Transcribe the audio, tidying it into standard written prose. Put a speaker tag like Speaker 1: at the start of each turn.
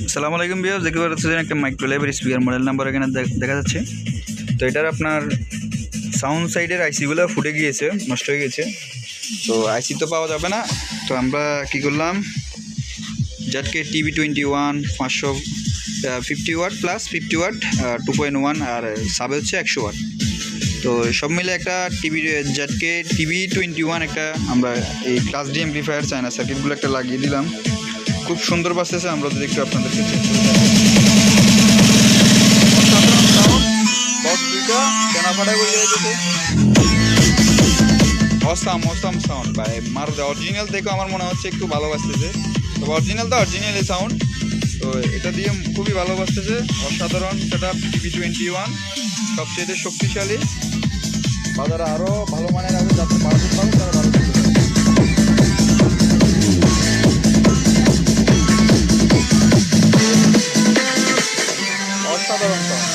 Speaker 1: আসসালামু আলাইকুম ভিউয়ার্স, দেখতে পাচ্ছেন একটা মাইক্রোলেভের স্পিকার মডেল নাম্বার এখানে দেখা যাচ্ছে। তো এটার আপনার সাউন্ড সাইডের আইসিগুলো ফুটে গিয়েছে, নষ্ট হয়ে গেছে। তো আইসি তো পাওয়া যাবে না, তো আমরা কি করলাম, জাটকে TB21 550 ওয়াট প্লাস 50 ওয়াট 2.1 আর সাবে হচ্ছে 100 ওয়াট। তো সব মিলে একটা জাটকে TB21 একটা আমরা এই ক্লাস ডি এমপ্লিফায়ার চায়না সার্কিটগুলো একটা লাগিয়ে দিলাম। খুব সুন্দর বাজতেছে, আমরা যদি একটু আপনাদের বক্স দুইটা কেনা ফাটাই বলে যাইতেছে। অসাম সাউন্ড ভাই, মার অরিজিনাল দেখো আমার মনে হচ্ছে একটু ভালো বাজতেছে। তবে অরিজিনাল তো অরিজিনালি সাউন্ড, তো এটা দিয়ে খুবই ভালো বাজতেছে। অসাধারণ সেটা TB21 সবচেয়ে শক্তিশালী। বাজারে আরও ভালো মানের হবে, যাতে বাড়াতে পারো তারা ভালো করতে পারে। অসাধারণ সাউন্ড।